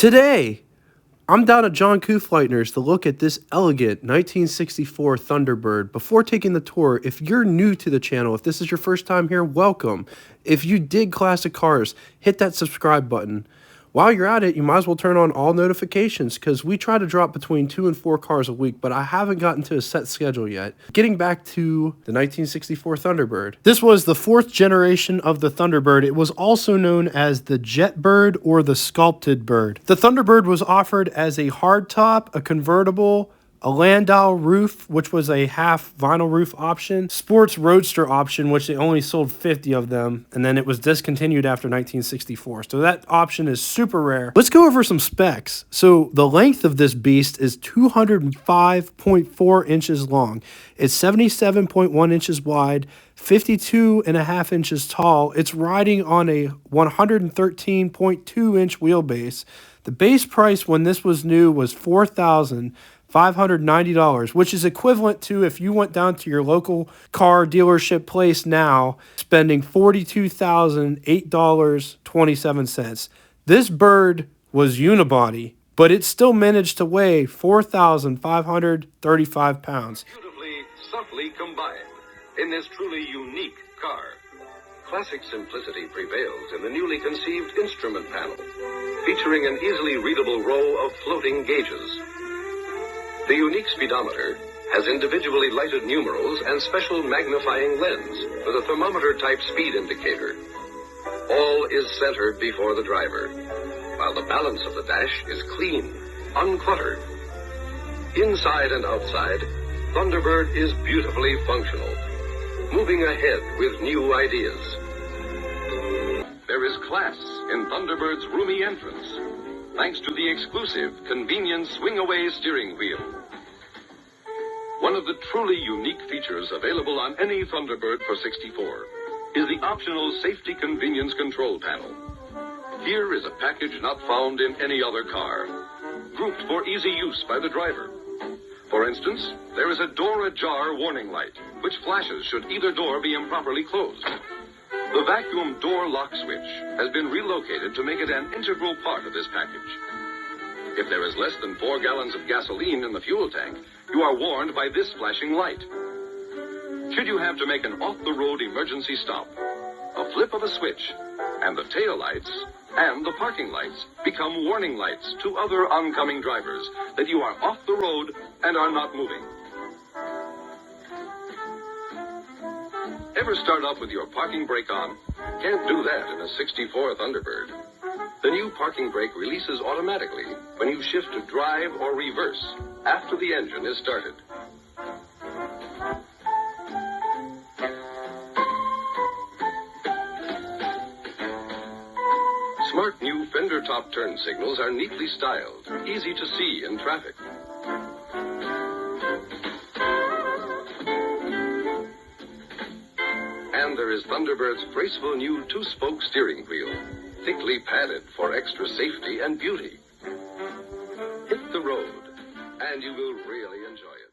Today, I'm down at John Kufleitner's to look at this elegant 1964 Thunderbird. Before taking the tour, if you're new to the channel, if this is your first time here, welcome. If you dig classic cars, hit that subscribe button. While you're at it, you might as well turn on all notifications because we try to drop between 2 and 4 cars a week, but I haven't gotten to a set schedule yet. Getting back to the 1964 Thunderbird. This was the 4th generation of the Thunderbird. It was also known as the Jetbird or the Sculpted Bird. The Thunderbird was offered as a hardtop, a convertible, a Landau roof, which was a half vinyl roof option, sports roadster option, which they only sold 50 of them, and then it was discontinued after 1964. So that option is super rare. Let's go over some specs. So the length of this beast is 205.4 inches long. It's 77.1 inches wide, 52.5 inches tall. It's riding on a 113.2 inch wheelbase. The base price when this was new was $4,590, which is equivalent to if you went down to your local car dealership place now, spending $42,008.27. This bird was unibody, but it still managed to weigh 4,535 pounds. Beautifully, subtly combined in this truly unique car. Classic simplicity prevails in the newly conceived instrument panel, featuring an easily readable row of floating gauges. The unique speedometer has individually lighted numerals and special magnifying lens with a thermometer-type speed indicator. All is centered before the driver, while the balance of the dash is clean, uncluttered. Inside and outside, Thunderbird is beautifully functional, moving ahead with new ideas. There is class in Thunderbird's roomy entrance, thanks to the exclusive convenient swing-away steering wheel. One of the truly unique features available on any Thunderbird for 64 is the optional safety convenience control panel. Here is a package not found in any other car, grouped for easy use by the driver. For instance, there is a door ajar warning light, which flashes should either door be improperly closed. The vacuum door lock switch has been relocated to make it an integral part of this package. If there is less than 4 gallons of gasoline in the fuel tank, you are warned by this flashing light. Should you have to make an off-the-road emergency stop, a flip of a switch, and the tail lights and the parking lights become warning lights to other oncoming drivers that you are off the road and are not moving. Ever start up with your parking brake on? Can't do that in a 64 Thunderbird. The new parking brake releases automatically when you shift to drive or reverse after the engine is started. Smart new fender top turn signals are neatly styled, easy to see in traffic. And there is Thunderbird's graceful new 2-spoke steering wheel, thickly padded for extra safety and beauty. Hit the road, and you will really enjoy it.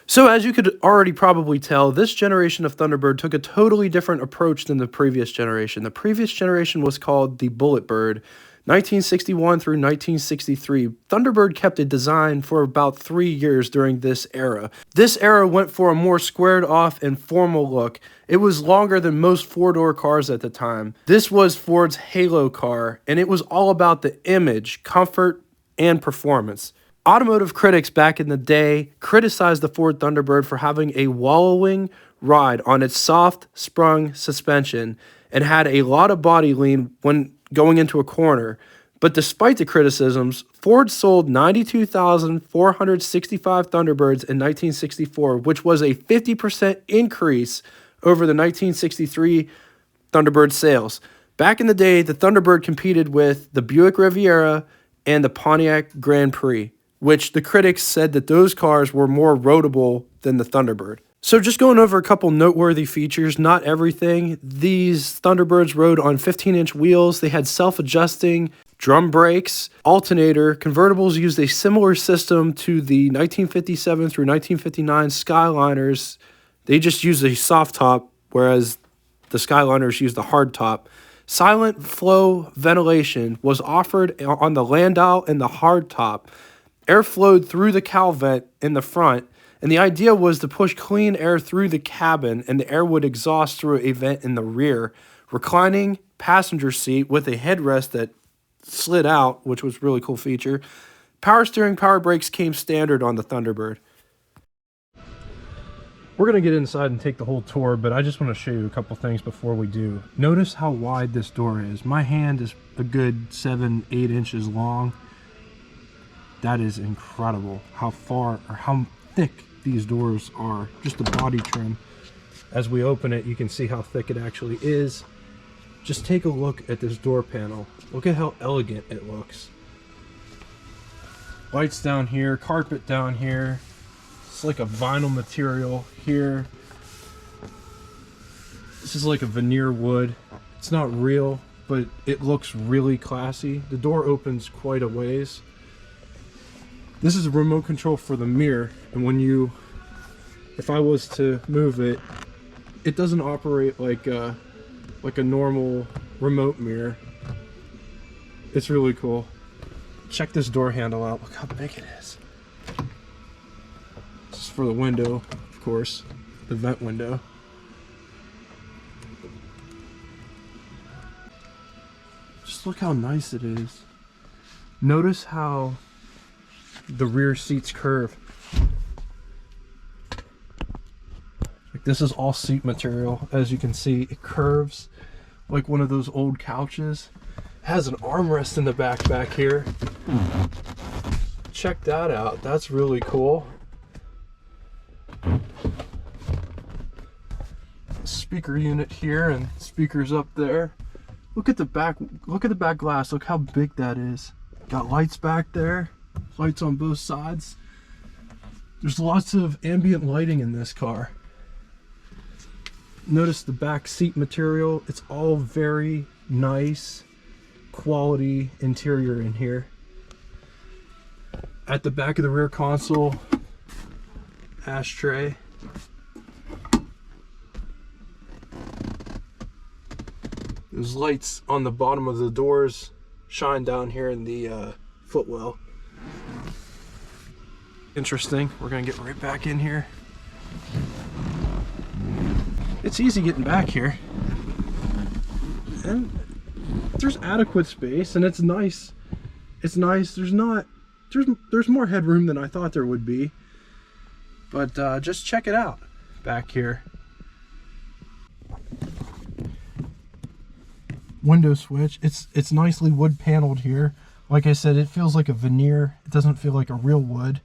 So as you could already probably tell, this generation of Thunderbird took a totally different approach than the previous generation. The previous generation was called the Bullet Bird. 1961 through 1963, Thunderbird kept a design for about 3 years during this era. This era went for a more squared off and formal look. It was longer than most 4-door cars at the time. This was Ford's halo car, and it was all about the image, comfort, and performance. Automotive critics back in the day criticized the Ford Thunderbird for having a wallowing ride on its soft sprung suspension and had a lot of body lean when going into a corner. But despite the criticisms, Ford sold 92,465 Thunderbirds in 1964, which was a 50% increase over the 1963 Thunderbird sales. Back in the day, the Thunderbird competed with the Buick Riviera and the Pontiac Grand Prix, which the critics said that those cars were more roadable than the Thunderbird. So just going over a couple noteworthy features, not everything. These Thunderbirds rode on 15-inch wheels. They had self-adjusting drum brakes, alternator. Convertibles used a similar system to the 1957 through 1959 Skyliners. They just used a soft top, whereas the Skyliners used a hard top. Silent flow ventilation was offered on the landau and the hardtop. Air flowed through the cowl vent in the front, and the idea was to push clean air through the cabin, and the air would exhaust through a vent in the rear. Reclining passenger seat with a headrest that slid out, which was a really cool feature. Power steering, power brakes came standard on the Thunderbird. We're going to get inside and take the whole tour, but I just want to show you a couple things before we do. Notice how wide this door is. My hand is a good 7-8 inches long. That is incredible how far or how thick these doors are. Just the body trim. As we open it, you can see how thick it actually is. Just take a look at this door panel. Look at how elegant it looks. Lights down here, carpet down here. It's like a vinyl material here. This is like a veneer wood. It's not real, but it looks really classy. The door opens quite a ways. This is a remote control for the mirror, and when you, if I was to move it, it doesn't operate like a normal remote mirror. It's really cool. Check this door handle out. Look how big it is. This is for the window, of course, the vent window. Just look how nice it is. Notice how the rear seats curve. Like, this is all seat material. As you can see, it curves like one of those old couches. It has an armrest in the back here. Check that out. That's really cool. Speaker unit here and speakers up there. Look at the back. Look at the back glass. Look how big that is. Got lights back there. Lights on both sides. There's lots of ambient lighting in this car. Notice the back seat material. It's all very nice quality interior in here. At the back of the rear console, ashtray. Those lights on the bottom of the doors shine down here in the footwell. Interesting. We're gonna get right back in here. It's easy getting back here, and there's adequate space, and it's nice. It's nice. There's more headroom than I thought there would be, but just check it out back here. Window switch. It's nicely wood paneled here. Like I said, it feels like a veneer. It doesn't feel like a real wood.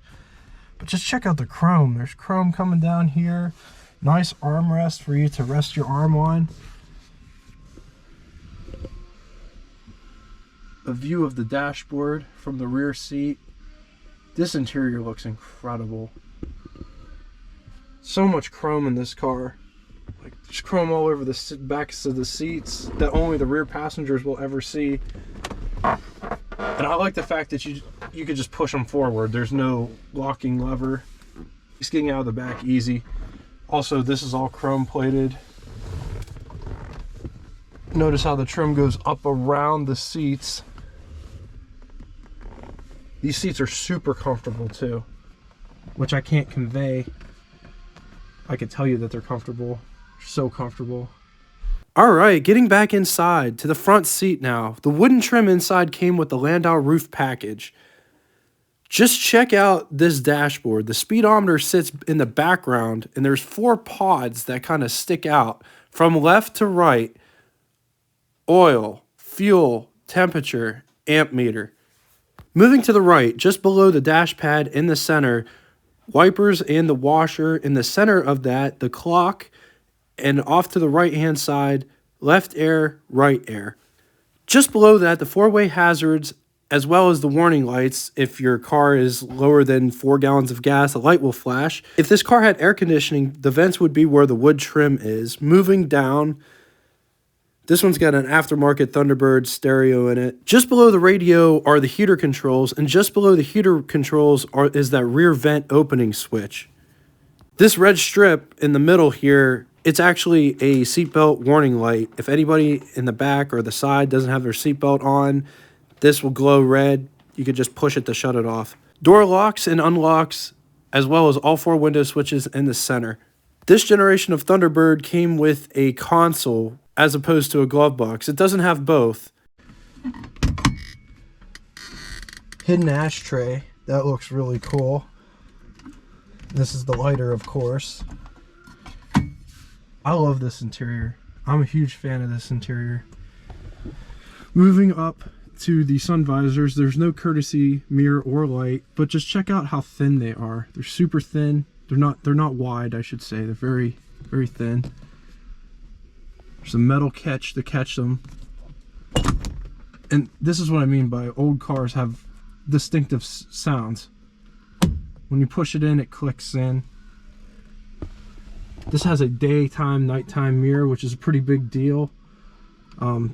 But just check out the chrome. There's chrome coming down here. Nice armrest for you to rest your arm on. A view of the dashboard from the rear seat. This interior looks incredible. So much chrome in this car. Like, there's chrome all over the backs of the seats that only the rear passengers will ever see. And I like the fact that you could just push them forward. There's no locking lever. It's getting out of the back easy. Also, this is all chrome plated. Notice how the trim goes up around the seats. These seats are super comfortable too, which I can't convey. I can tell you that they're comfortable. So comfortable. All right, getting back inside to the front seat now. The wooden trim inside came with the landau roof package. Just check out this dashboard. The speedometer sits in the background, and there's 4 pods that kind of stick out from left to right. Oil, fuel, temperature, amp meter. Moving to the right, just below the dash pad in the center, wipers and the washer. In the center of that, the clock, and off to the right-hand side, left air, right air. Just below that, the 4-way hazards, as well as the warning lights. If your car is lower than 4 gallons of gas, a light will flash. If this car had air conditioning, the vents would be where the wood trim is. Moving down, this one's got an aftermarket Thunderbird stereo in it. Just below the radio are the heater controls, and just below the heater controls is that rear vent opening switch. This red strip in the middle here It's actually a seatbelt warning light. If anybody in the back or the side doesn't have their seatbelt on, this will glow red. You could just push it to shut it off. Door locks and unlocks, as well as all 4 window switches in the center. This generation of Thunderbird came with a console as opposed to a glove box. It doesn't have both. Hidden ashtray. That looks really cool. This is the lighter, of course. I love this interior. I'm a huge fan of this interior. Moving up to the sun visors, there's no courtesy mirror or light, but just check out how thin they are. They're super thin. They're not wide, I should say. They're very, very thin. There's a metal catch to catch them. And this is what I mean by old cars have distinctive sounds. When you push it in, it clicks in. This has a daytime, nighttime mirror, which is a pretty big deal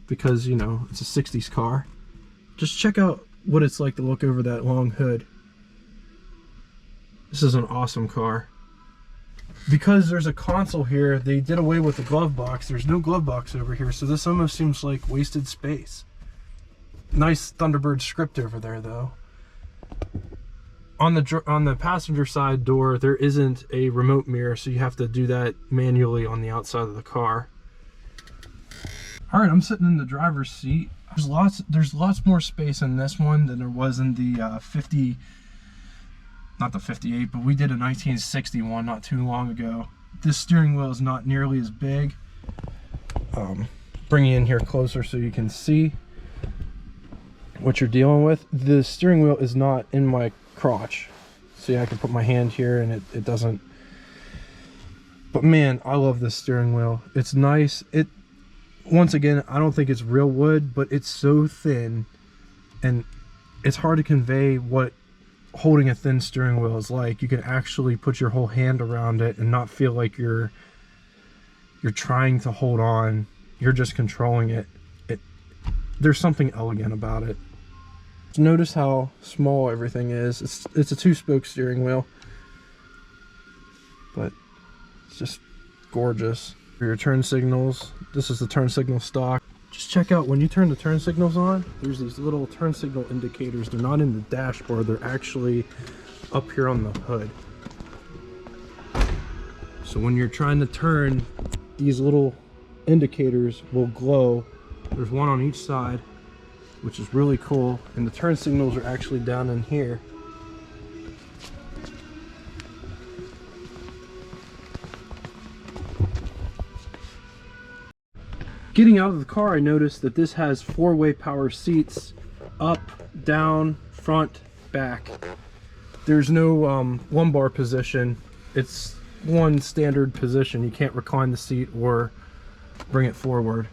because, you know, it's a 60s car. Just check out what it's like to look over that long hood. This is an awesome car. Because there's a console here, they did away with the glove box. There's no glove box over here, so this almost seems like wasted space. Nice Thunderbird script over there, though. On the passenger side door, there isn't a remote mirror, so you have to do that manually on the outside of the car. All right, I'm sitting in the driver's seat. There's lots more space in this one than there was in the 50. Not the 58, but we did a 1961 not too long ago. This steering wheel is not nearly as big. Bring you in here closer so you can see what you're dealing with. The steering wheel is not in my crotch. See, I can put my hand here and it doesn't. But man, I love this steering wheel. It's nice. Once again, I don't think it's real wood, but it's so thin and it's hard to convey what holding a thin steering wheel is like. You can actually put your whole hand around it and not feel like you're trying to hold on. You're just controlling it. There's something elegant about it. Notice how small everything is. It's a 2-spoke steering wheel, but it's just gorgeous. For your turn signals, this is the turn signal stock. Just check out when you turn the turn signals on, there's these little turn signal indicators. They're not in the dashboard, they're actually up here on the hood. So when you're trying to turn, these little indicators will glow. There's one on each side, which is really cool, and the turn signals are actually down in here. Getting out of the car, I noticed that this has 4-way power seats, up, down, front, back. There's no lumbar position. It's one standard position. You can't recline the seat or bring it forward.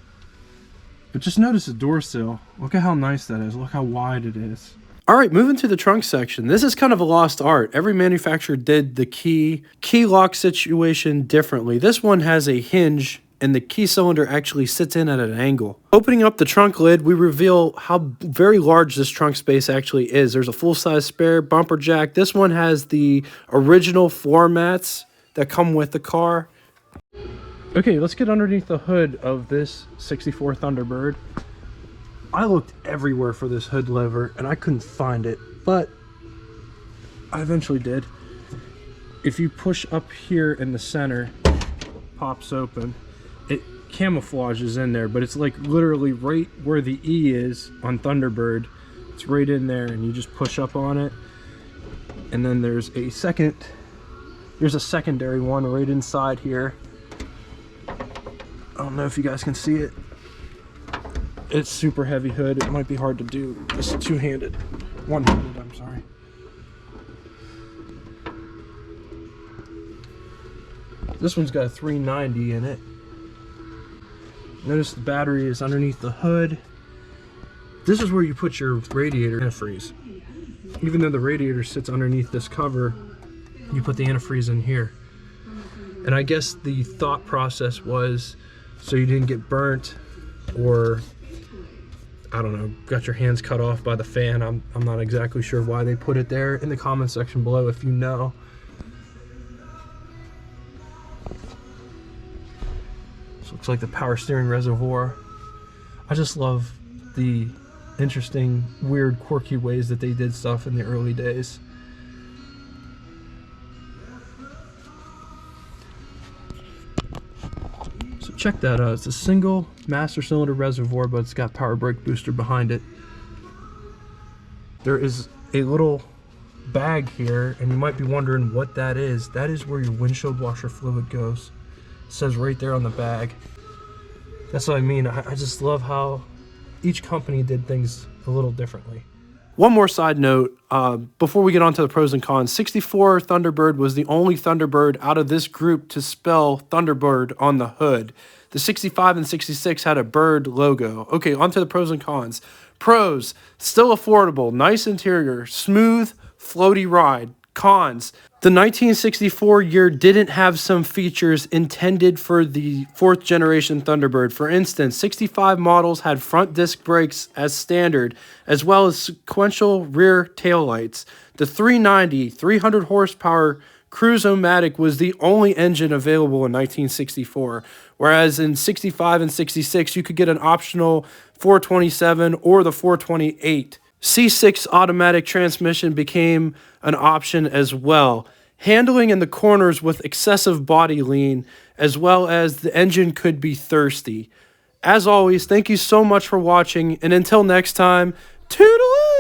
But just notice the door sill. Look at how nice that is. Look how wide it is. All right, moving to the trunk section. This is kind of a lost art. Every manufacturer did the key lock situation differently. This one has a hinge and the key cylinder actually sits in at an angle. Opening up the trunk lid, we reveal how very large this trunk space actually is. There's a full-size spare bumper jack. This one has the original floor mats that come with the car. Okay, let's get underneath the hood of this 64 Thunderbird. I looked everywhere for this hood lever and I couldn't find it, but I eventually did. If you push up here in the center, it pops open. It camouflages in there, but it's like literally right where the E is on Thunderbird. It's right in there, and you just push up on it. And then there's a secondary one right inside here. I don't know if you guys can see it. It's super heavy hood. It might be hard to do. This is two-handed. One-handed, I'm sorry. This one's got a 390 in it. Notice the battery is underneath the hood. This is where you put your radiator antifreeze. Even though the radiator sits underneath this cover, you put the antifreeze in here. And I guess the thought process was so you didn't get burnt or, I don't know, got your hands cut off by the fan. I'm not exactly sure why they put it there. In the comment section below if you know. This looks like the power steering reservoir. I just love the interesting, weird, quirky ways that they did stuff in the early days. So check that out. It's a single master cylinder reservoir, but it's got power brake booster behind it. There is a little bag here, and you might be wondering what that is. That is where your windshield washer fluid goes. It says right there on the bag. That's what I mean. I just love how each company did things a little differently. One more side note, before we get on to the pros and cons, 64 Thunderbird was the only Thunderbird out of this group to spell Thunderbird on the hood. The 65 and 66 had a bird logo. Okay, on to the pros and cons. Pros, still affordable, nice interior, smooth, floaty ride. Cons, the 1964 year didn't have some features intended for the 4th generation Thunderbird. For instance, 65 models had front disc brakes as standard, as well as sequential rear taillights. The 390, 300 horsepower Cruise-O-Matic was the only engine available in 1964, whereas in 65 and 66 you could get an optional 427 or the 428. C6 automatic transmission became an option as well. Handling in the corners with excessive body lean, as well as the engine could be thirsty. As always, thank you so much for watching, and until next time, toodaloo!